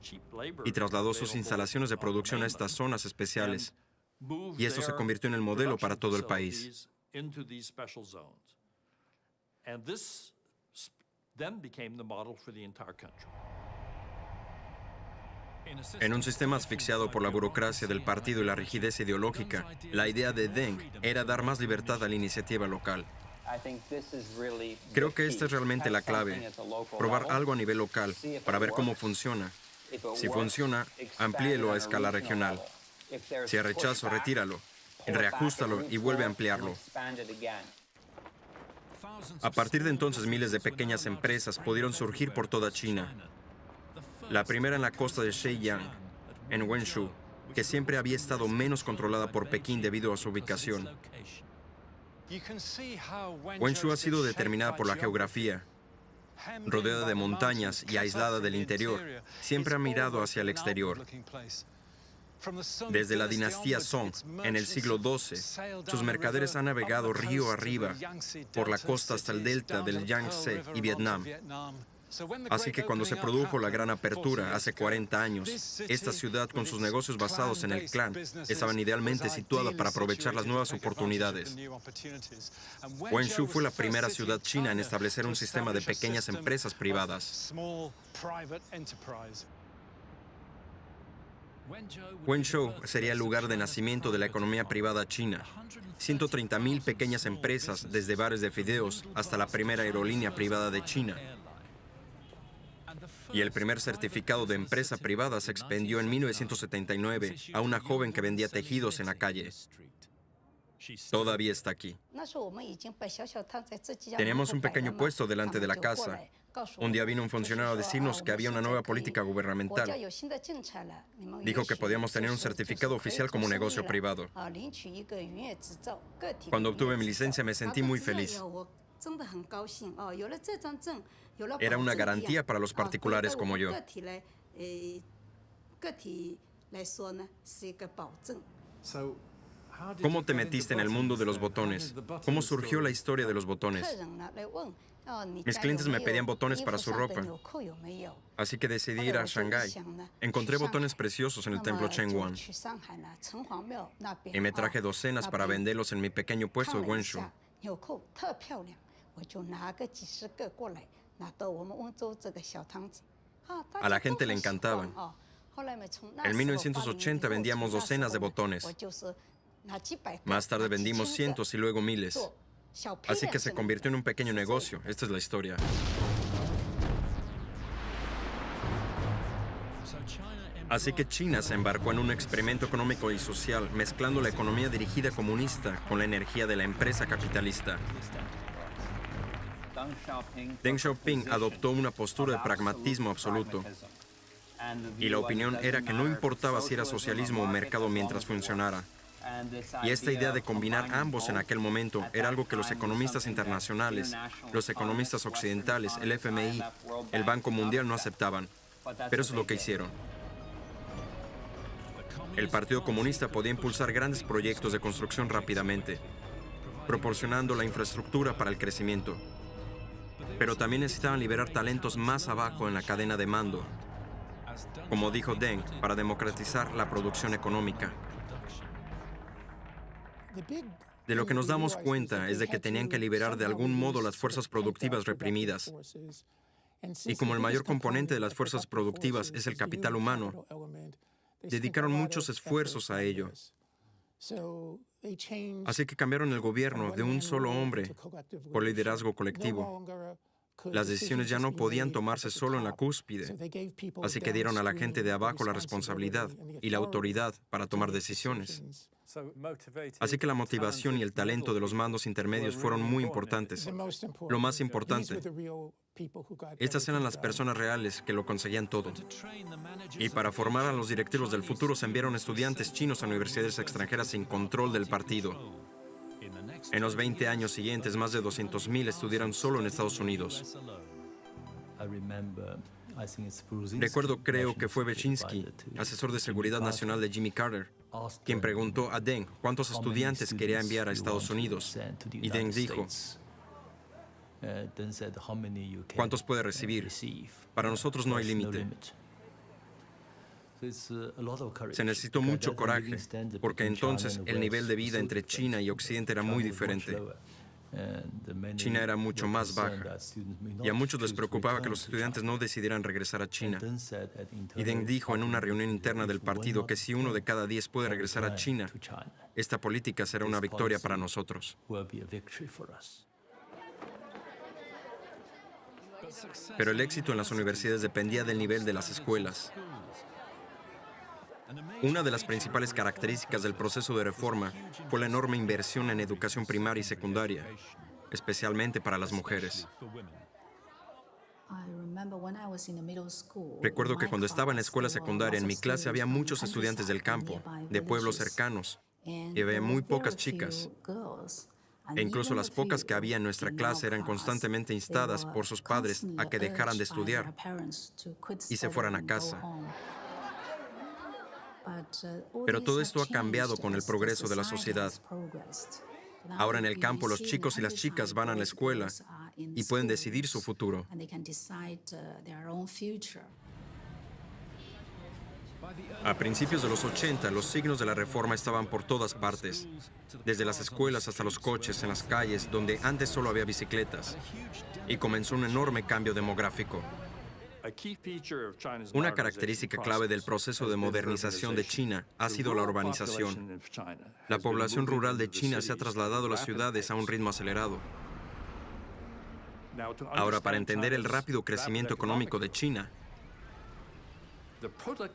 y trasladó sus instalaciones de producción a estas zonas especiales, y esto se convirtió en el modelo para todo el país. En un sistema asfixiado por la burocracia del partido y la rigidez ideológica, la idea de Deng era dar más libertad a la iniciativa local. Creo que esta es realmente la clave, probar algo a nivel local para ver cómo funciona. Si funciona, amplíelo a escala regional. Si hay rechazo, retíralo, reajústalo y vuelve a ampliarlo. A partir de entonces, miles de pequeñas empresas pudieron surgir por toda China. La primera en la costa de Shenyang, en Wenzhou, que siempre había estado menos controlada por Pekín debido a su ubicación. Wenzhou ha sido determinada por la geografía. Rodeada de montañas y aislada del interior, siempre ha mirado hacia el exterior. Desde la dinastía Song, en el siglo XII, sus mercaderes han navegado río arriba, por la costa hasta el delta del Yangtze y Vietnam. Así que cuando se produjo la gran apertura hace 40 años, esta ciudad con sus negocios basados en el clan estaba idealmente situada para aprovechar las nuevas oportunidades. Wenzhou fue la primera ciudad china en establecer un sistema de pequeñas empresas privadas. Wenzhou sería el lugar de nacimiento de la economía privada china. 130,000 pequeñas empresas, desde bares de fideos hasta la primera aerolínea privada de China. Y el primer certificado de empresa privada se expendió en 1979 a una joven que vendía tejidos en la calle. Todavía está aquí. Teníamos un pequeño puesto delante de la casa. Un día vino un funcionario a decirnos que había una nueva política gubernamental. Dijo que podíamos tener un certificado oficial como negocio privado. Cuando obtuve mi licencia me sentí muy feliz. Era una garantía para los particulares como yo. ¿Cómo te metiste en el mundo de los botones? ¿Cómo surgió la historia de los botones? Mis clientes me pedían botones para su ropa, así que decidí ir a Shanghái. Encontré botones preciosos en el templo Chengguan y me traje docenas para venderlos en mi pequeño puesto de Wenzhou. A la gente le encantaban. En 1980 vendíamos docenas de botones. Más tarde vendimos cientos y luego miles. Así que se convirtió en un pequeño negocio. Esta es la historia. Así que China se embarcó en un experimento económico y social, mezclando la economía dirigida comunista con la energía de la empresa capitalista. Deng Xiaoping adoptó una postura de pragmatismo absoluto, y la opinión era que no importaba si era socialismo o mercado mientras funcionara. Y esta idea de combinar ambos en aquel momento era algo que los economistas internacionales, los economistas occidentales, el FMI, el Banco Mundial no aceptaban. Pero eso es lo que hicieron. El Partido Comunista podía impulsar grandes proyectos de construcción rápidamente, proporcionando la infraestructura para el crecimiento. Pero también necesitaban liberar talentos más abajo en la cadena de mando, como dijo Deng, para democratizar la producción económica. De lo que nos damos cuenta es de que tenían que liberar de algún modo las fuerzas productivas reprimidas. Y como el mayor componente de las fuerzas productivas es el capital humano, dedicaron muchos esfuerzos a ello. Así que cambiaron el gobierno de un solo hombre por liderazgo colectivo. Las decisiones ya no podían tomarse solo en la cúspide, así que dieron a la gente de abajo la responsabilidad y la autoridad para tomar decisiones. Así que la motivación y el talento de los mandos intermedios fueron muy importantes. Lo más importante, estas eran las personas reales que lo conseguían todo. Y para formar a los directivos del futuro se enviaron estudiantes chinos a universidades extranjeras sin control del partido. En los 20 años siguientes, más de 200,000 estudiaron solo en Estados Unidos. Recuerdo, creo que fue Bechinsky, asesor de seguridad nacional de Jimmy Carter, quien preguntó a Deng cuántos estudiantes quería enviar a Estados Unidos. Y Deng dijo, ¿cuántos puede recibir? Para nosotros no hay límite. Se necesitó mucho coraje, porque entonces el nivel de vida entre China y Occidente era muy diferente. China era mucho más baja, y a muchos les preocupaba que los estudiantes no decidieran regresar a China. Y Deng dijo en una reunión interna del partido que si 1 de cada 10 puede regresar a China, esta política será una victoria para nosotros. Pero el éxito en las universidades dependía del nivel de las escuelas. Una de las principales características del proceso de reforma fue la enorme inversión en educación primaria y secundaria, especialmente para las mujeres. Recuerdo que cuando estaba en la escuela secundaria, en mi clase había muchos estudiantes del campo, de pueblos cercanos, y había muy pocas chicas. E incluso las pocas que había en nuestra clase eran constantemente instadas por sus padres a que dejaran de estudiar y se fueran a casa. Pero todo esto ha cambiado con el progreso de la sociedad. Ahora en el campo los chicos y las chicas van a la escuela y pueden decidir su futuro. A principios de los 80, los signos de la reforma estaban por todas partes, desde las escuelas hasta los coches en las calles, donde antes solo había bicicletas, y comenzó un enorme cambio demográfico. Una característica clave del proceso de modernización de China ha sido la urbanización. La población rural de China se ha trasladado a las ciudades a un ritmo acelerado. Ahora, para entender el rápido crecimiento económico de China,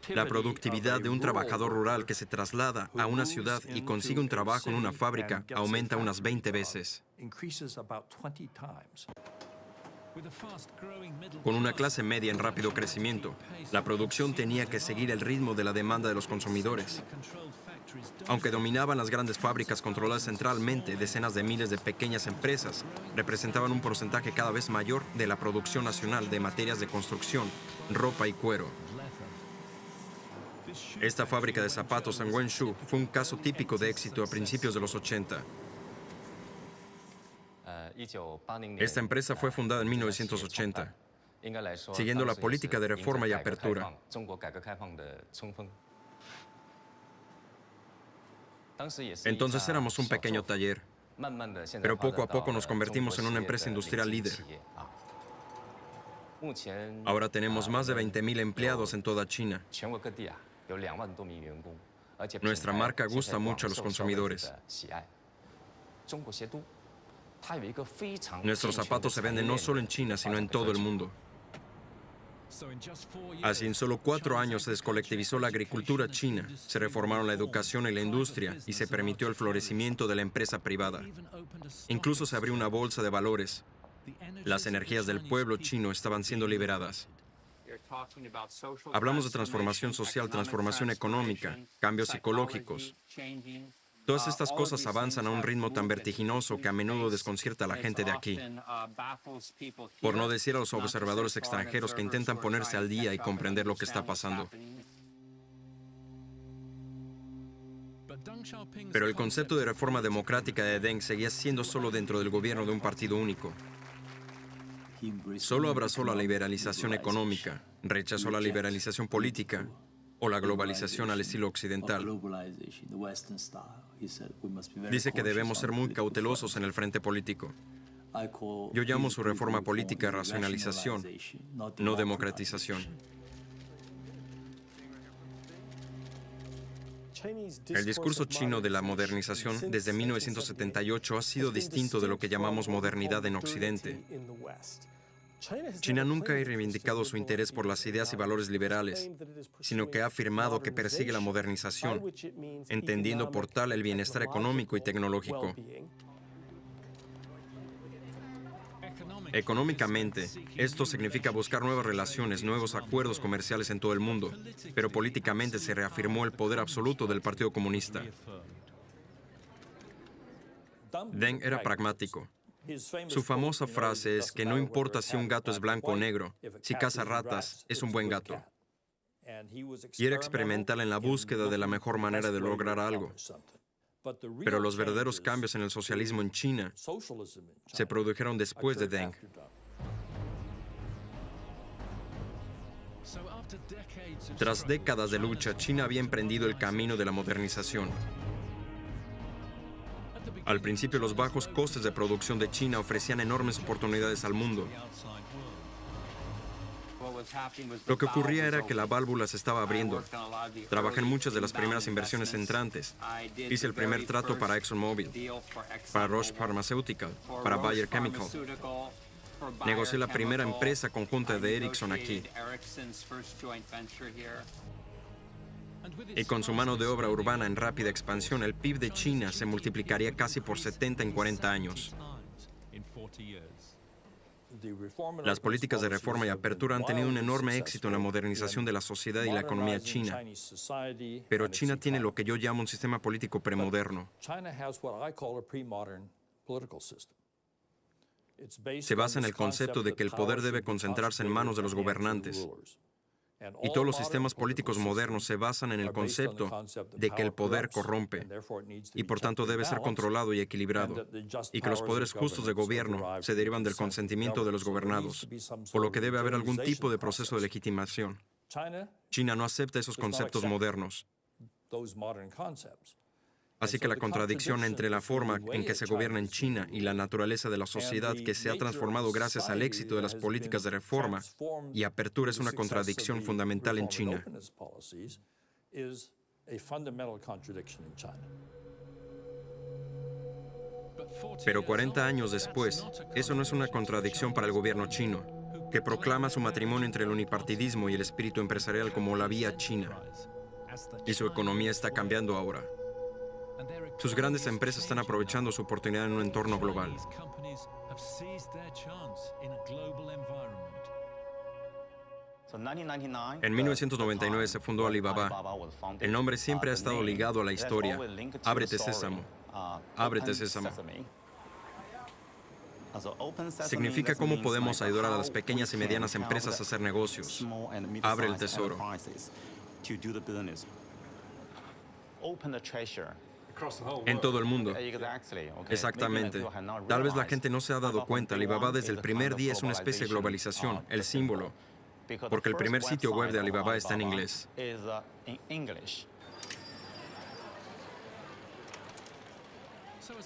la productividad de un trabajador rural que se traslada a una ciudad y consigue un trabajo en una fábrica aumenta unas 20 veces. Con una clase media en rápido crecimiento, la producción tenía que seguir el ritmo de la demanda de los consumidores. Aunque dominaban las grandes fábricas controladas centralmente, decenas de miles de pequeñas empresas representaban un porcentaje cada vez mayor de la producción nacional de materias de construcción, ropa y cuero. Esta fábrica de zapatos en Wenzhou fue un caso típico de éxito a principios de los 80. Esta empresa fue fundada en 1980, siguiendo la política de reforma y apertura. Entonces éramos un pequeño taller, pero poco a poco nos convertimos en una empresa industrial líder. Ahora tenemos más de 20,000 empleados en toda China. Nuestra marca gusta mucho a los consumidores. Nuestros zapatos se venden no solo en China, sino en todo el mundo. Así, en solo 4 años se descolectivizó la agricultura china, se reformaron la educación y la industria y se permitió el florecimiento de la empresa privada. Incluso se abrió una bolsa de valores. Las energías del pueblo chino estaban siendo liberadas. Hablamos de transformación social, transformación económica, cambios psicológicos. Todas estas cosas avanzan a un ritmo tan vertiginoso que a menudo desconcierta a la gente de aquí. Por no decir a los observadores extranjeros que intentan ponerse al día y comprender lo que está pasando. Pero el concepto de reforma democrática de Deng seguía siendo solo dentro del gobierno de un partido único. Solo abrazó la liberalización económica, rechazó la liberalización política o la globalización al estilo occidental. Dice que debemos ser muy cautelosos en el frente político. Yo llamo su reforma política racionalización, no democratización. El discurso chino de la modernización desde 1978 ha sido distinto de lo que llamamos modernidad en Occidente. China nunca ha reivindicado su interés por las ideas y valores liberales, sino que ha afirmado que persigue la modernización, entendiendo por tal el bienestar económico y tecnológico. Económicamente, esto significa buscar nuevas relaciones, nuevos acuerdos comerciales en todo el mundo, pero políticamente se reafirmó el poder absoluto del Partido Comunista. Deng era pragmático. Su famosa frase es que no importa si un gato es blanco o negro, si caza ratas, es un buen gato. Y era experimental en la búsqueda de la mejor manera de lograr algo. Pero los verdaderos cambios en el socialismo en China se produjeron después de Deng. Tras décadas de lucha, China había emprendido el camino de la modernización. Al principio, los bajos costes de producción de China ofrecían enormes oportunidades al mundo. Lo que ocurría era que la válvula se estaba abriendo. Trabajé en muchas de las primeras inversiones entrantes. Hice el primer trato para ExxonMobil, para Roche Pharmaceutical, para Bayer Chemical. Negocié la primera empresa conjunta de Ericsson aquí. Y con su mano de obra urbana en rápida expansión, el PIB de China se multiplicaría casi por 70 en 40 años. Las políticas de reforma y apertura han tenido un enorme éxito en la modernización de la sociedad y la economía china. Pero China tiene lo que yo llamo un sistema político premoderno. Se basa en el concepto de que el poder debe concentrarse en manos de los gobernantes. Y todos los sistemas políticos modernos se basan en el concepto de que el poder corrompe y por tanto debe ser controlado y equilibrado, y que los poderes justos de gobierno se derivan del consentimiento de los gobernados, por lo que debe haber algún tipo de proceso de legitimación. China no acepta esos conceptos modernos. Así que la contradicción entre la forma en que se gobierna en China y la naturaleza de la sociedad que se ha transformado gracias al éxito de las políticas de reforma y apertura es una contradicción fundamental en China. Pero 40 años después, eso no es una contradicción para el gobierno chino, que proclama su matrimonio entre el unipartidismo y el espíritu empresarial como la vía china. Y su economía está cambiando ahora. Sus grandes empresas están aprovechando su oportunidad en un entorno global. En 1999 se fundó Alibaba. El nombre siempre ha estado ligado a la historia. Ábrete sésamo. Ábrete sésamo. Significa cómo podemos ayudar a las pequeñas y medianas empresas a hacer negocios. Abre el tesoro. En todo el mundo. Exactamente. Tal vez la gente no se ha dado cuenta, Alibaba desde el primer día es una especie de globalización, el símbolo, porque el primer sitio web de Alibaba está en inglés.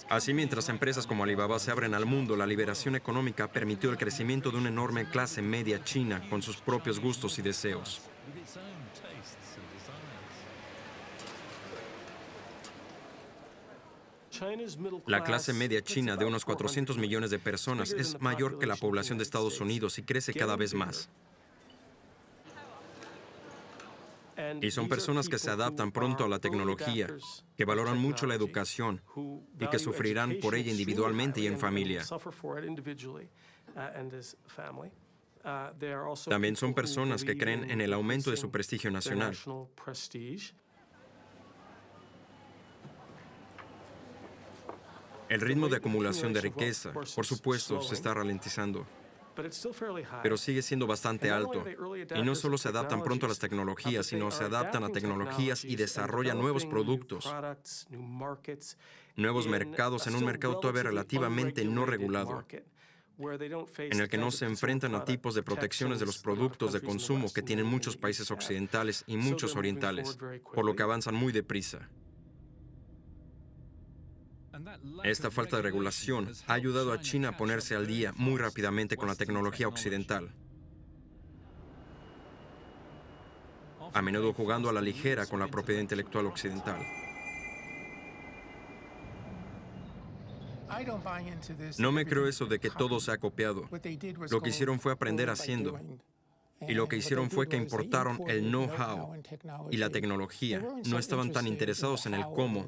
Así, mientras empresas como Alibaba se abren al mundo, la liberación económica permitió el crecimiento de una enorme clase media china con sus propios gustos y deseos. La clase media china de unos 400 millones de personas es mayor que la población de Estados Unidos y crece cada vez más. Y son personas que se adaptan pronto a la tecnología, que valoran mucho la educación y que sufrirán por ella individualmente y en familia. También son personas que creen en el aumento de su prestigio nacional. El ritmo de acumulación de riqueza, por supuesto, se está ralentizando, pero sigue siendo bastante alto. Y no solo se adaptan pronto a las tecnologías, sino se adaptan a tecnologías y desarrollan nuevos productos, nuevos mercados en un mercado todavía relativamente no regulado, en el que no se enfrentan a tipos de protecciones de los productos de consumo que tienen muchos países occidentales y muchos orientales, por lo que avanzan muy deprisa. Esta falta de regulación ha ayudado a China a ponerse al día muy rápidamente con la tecnología occidental, a menudo jugando a la ligera con la propiedad intelectual occidental. No me creo eso de que todo se ha copiado. Lo que hicieron fue aprender haciendo. Y lo que hicieron fue que importaron el know-how y la tecnología. No estaban tan interesados en el cómo,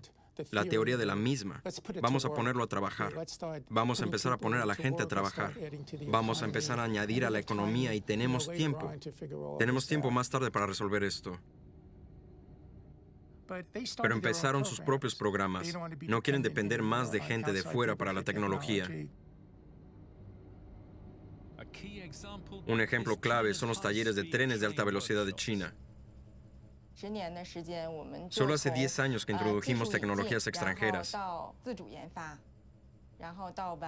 la teoría de la misma. Vamos a ponerlo a trabajar. Vamos a empezar a poner a la gente a trabajar. Vamos a empezar a añadir a la economía y tenemos tiempo. Tenemos tiempo más tarde para resolver esto. Pero empezaron sus propios programas. No quieren depender más de gente de fuera para la tecnología. Un ejemplo clave son los talleres de trenes de alta velocidad de China. Solo hace 10 años que introdujimos tecnologías extranjeras.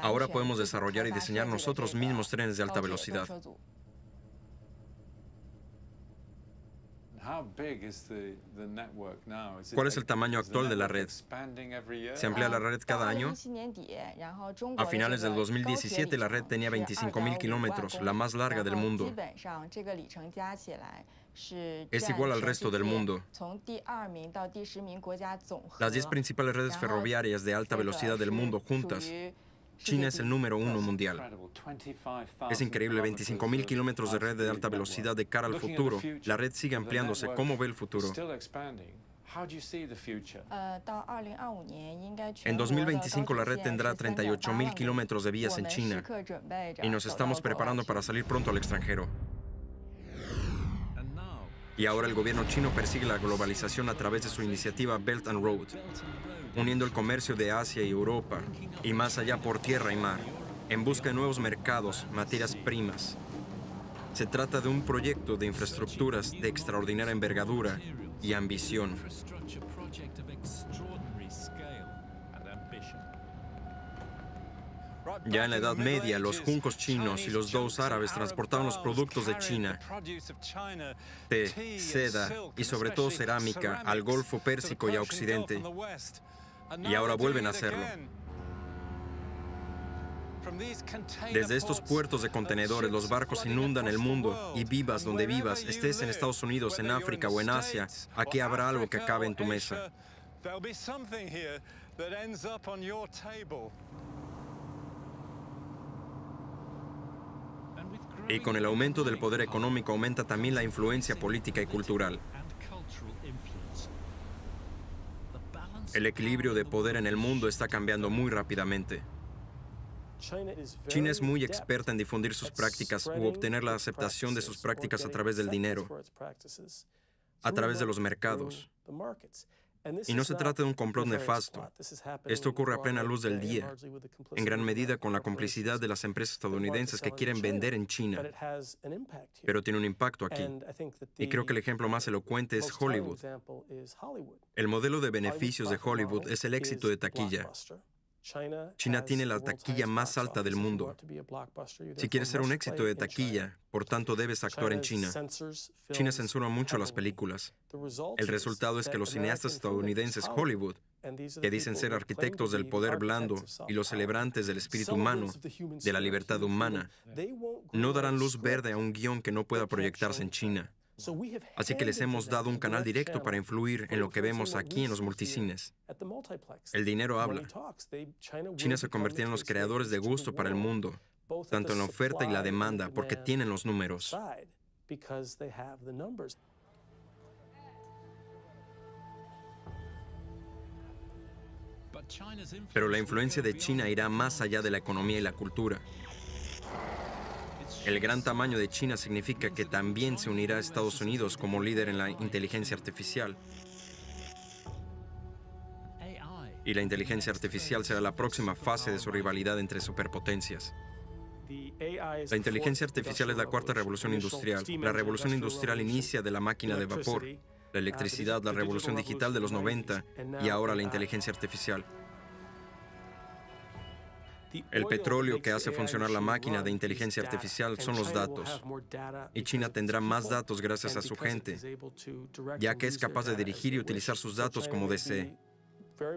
Ahora podemos desarrollar y diseñar nosotros mismos trenes de alta velocidad. ¿Cuál es el tamaño actual de la red? ¿Se amplía la red cada año? A finales del 2017, la red tenía 25.000 kilómetros, la más larga del mundo. Es igual al resto del mundo. Las 10 principales redes ferroviarias de alta velocidad del mundo juntas, China es el número 1 mundial. Es increíble, 25.000 kilómetros de red de alta velocidad de cara al futuro. La red sigue ampliándose. ¿Cómo ve el futuro? En 2025 la red tendrá 38.000 kilómetros de vías en China y nos estamos preparando para salir pronto al extranjero. Y ahora el gobierno chino persigue la globalización a través de su iniciativa Belt and Road, uniendo el comercio de Asia y Europa, y más allá por tierra y mar, en busca de nuevos mercados, materias primas. Se trata de un proyecto de infraestructuras de extraordinaria envergadura y ambición. Ya en la Edad Media, los juncos chinos y los dhows árabes transportaban los productos de China, té, seda y sobre todo cerámica, al Golfo Pérsico y a Occidente. Y ahora vuelven a hacerlo. Desde estos puertos de contenedores, los barcos inundan el mundo y vivas donde vivas, estés en Estados Unidos, en África o en Asia, aquí habrá algo que acabe en tu mesa. Y con el aumento del poder económico aumenta también la influencia política y cultural. El equilibrio de poder en el mundo está cambiando muy rápidamente. China es muy experta en difundir sus prácticas u obtener la aceptación de sus prácticas a través del dinero, a través de los mercados. Y no se trata de un complot nefasto. Esto ocurre a plena luz del día, en gran medida con la complicidad de las empresas estadounidenses que quieren vender en China. Pero tiene un impacto aquí. Y creo que el ejemplo más elocuente es Hollywood. El modelo de beneficios de Hollywood es el éxito de taquilla. China tiene la taquilla más alta del mundo. Si quieres ser un éxito de taquilla, por tanto debes actuar en China. China censura mucho las películas. El resultado es que los cineastas estadounidenses Hollywood, que dicen ser arquitectos del poder blando y los celebrantes del espíritu humano, de la libertad humana, no darán luz verde a un guión que no pueda proyectarse en China. Así que les hemos dado un canal directo para influir en lo que vemos aquí en los multicines. El dinero habla. China se convertirá en los creadores de gusto para el mundo, tanto en la oferta y la demanda, porque tienen los números. Pero la influencia de China irá más allá de la economía y la cultura. El gran tamaño de China significa que también se unirá a Estados Unidos como líder en la inteligencia artificial. Y la inteligencia artificial será la próxima fase de su rivalidad entre superpotencias. La inteligencia artificial es la cuarta revolución industrial. La revolución industrial inicia de la máquina de vapor, la electricidad, la revolución digital de los 90 y ahora la inteligencia artificial. El petróleo que hace funcionar la máquina de inteligencia artificial son los datos. Y China tendrá más datos gracias a su gente, ya que es capaz de dirigir y utilizar sus datos como desee.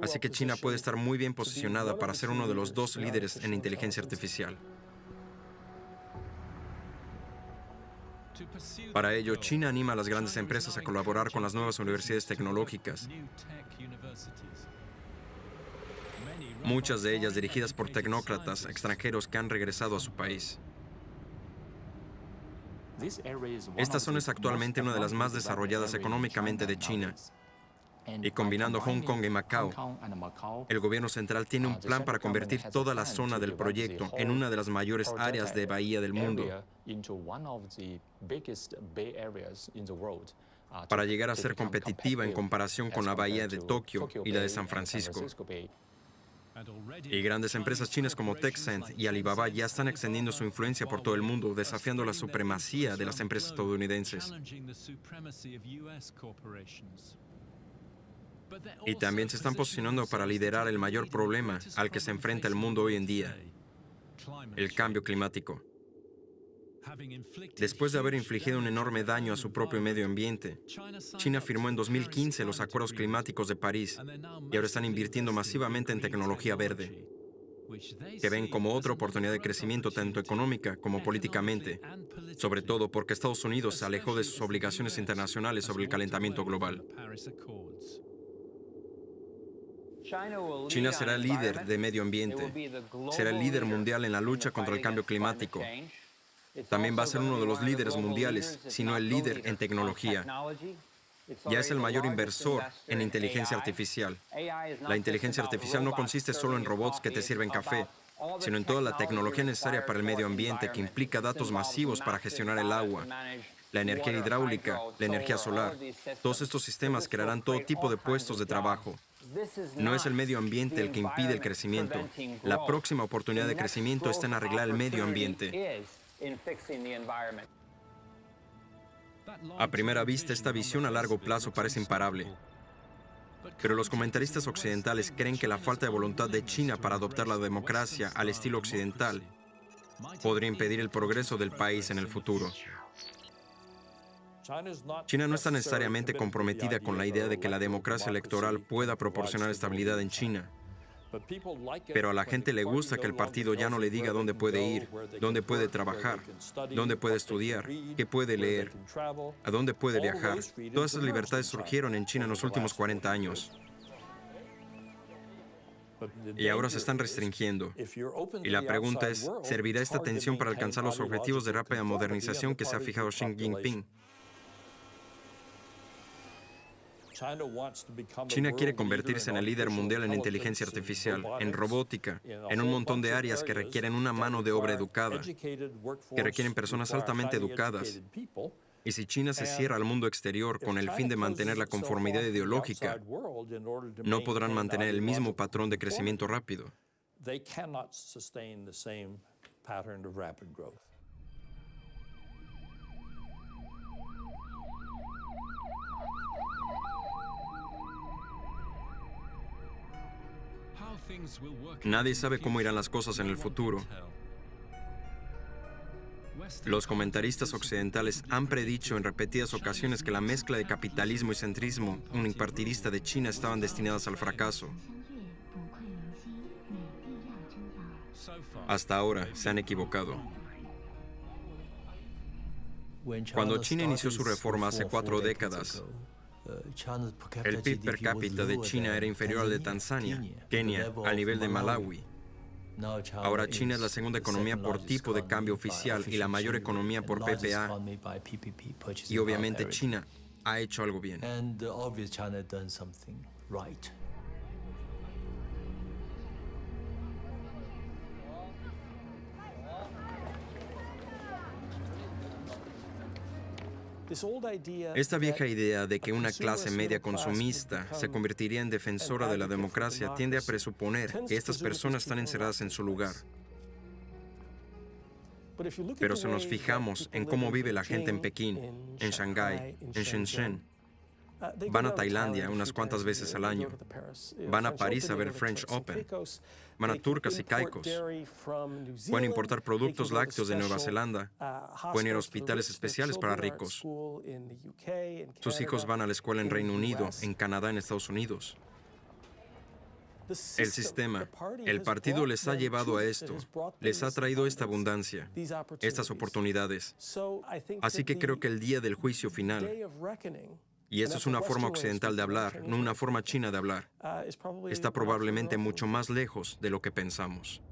Así que China puede estar muy bien posicionada para ser uno de los dos líderes en inteligencia artificial. Para ello, China anima a las grandes empresas a colaborar con las nuevas universidades tecnológicas, muchas de ellas dirigidas por tecnócratas extranjeros que han regresado a su país. Esta zona es actualmente una de las más desarrolladas económicamente de China. Y combinando Hong Kong y Macao, el gobierno central tiene un plan para convertir toda la zona del proyecto en una de las mayores áreas de bahía del mundo, para llegar a ser competitiva en comparación con la bahía de Tokio y la de San Francisco. Y grandes empresas chinas como Tencent y Alibaba ya están extendiendo su influencia por todo el mundo, desafiando la supremacía de las empresas estadounidenses. Y también se están posicionando para liderar el mayor problema al que se enfrenta el mundo hoy en día, el cambio climático. Después de haber infligido un enorme daño a su propio medio ambiente, China firmó en 2015 los Acuerdos Climáticos de París y ahora están invirtiendo masivamente en tecnología verde, que ven como otra oportunidad de crecimiento tanto económica como políticamente, sobre todo porque Estados Unidos se alejó de sus obligaciones internacionales sobre el calentamiento global. China será el líder de medio ambiente, será el líder mundial en la lucha contra el cambio climático. También va a ser uno de los líderes mundiales, si no el líder en tecnología. Ya es el mayor inversor en inteligencia artificial. La inteligencia artificial no consiste solo en robots que te sirven café, sino en toda la tecnología necesaria para el medio ambiente que implica datos masivos para gestionar el agua, la energía hidráulica, la energía solar. Todos estos sistemas crearán todo tipo de puestos de trabajo. No es el medio ambiente el que impide el crecimiento. La próxima oportunidad de crecimiento está en arreglar el medio ambiente. A primera vista, esta visión a largo plazo parece imparable. Pero los comentaristas occidentales creen que la falta de voluntad de China para adoptar la democracia al estilo occidental podría impedir el progreso del país en el futuro. China no está necesariamente comprometida con la idea de que la democracia electoral pueda proporcionar estabilidad en China. Pero a la gente le gusta que el partido ya no le diga dónde puede ir, dónde puede trabajar, dónde puede estudiar, qué puede leer, a dónde puede viajar. Todas esas libertades surgieron en China en los últimos 40 años. Y ahora se están restringiendo. Y la pregunta es, ¿servirá esta tensión para alcanzar los objetivos de rápida modernización que se ha fijado Xi Jinping? China quiere convertirse en el líder mundial en inteligencia artificial, en robótica, en un montón de áreas que requieren una mano de obra educada, que requieren personas altamente educadas. Y si China se cierra al mundo exterior con el fin de mantener la conformidad ideológica, no podrán mantener el mismo patrón de crecimiento rápido. Nadie sabe cómo irán las cosas en el futuro. Los comentaristas occidentales han predicho en repetidas ocasiones que la mezcla de capitalismo y centrismo unipartidista de China estaban destinadas al fracaso. Hasta ahora se han equivocado. Cuando China inició su reforma hace 4 décadas, el PIB per cápita de China era inferior al de Tanzania, Kenia, al nivel de Malawi. Ahora China es la segunda economía por tipo de cambio oficial y la mayor economía por PPA. Y obviamente China ha hecho algo bien. Esta vieja idea de que una clase media consumista se convertiría en defensora de la democracia tiende a presuponer que estas personas están encerradas en su lugar. Pero si nos fijamos en cómo vive la gente en Pekín, en Shanghái, en Shenzhen, van a Tailandia unas cuantas veces al año, van a París a ver el French Open, van a Turcas y Caicos, pueden importar productos lácteos de Nueva Zelanda, pueden ir a hospitales especiales para ricos. Sus hijos van a la escuela en Reino Unido, en Canadá, en Estados Unidos. El sistema, el partido les ha llevado a esto, les ha traído esta abundancia, estas oportunidades. Así que creo que el día del juicio final, y esto es una forma occidental de hablar, no una forma china de hablar, está probablemente mucho más lejos de lo que pensamos.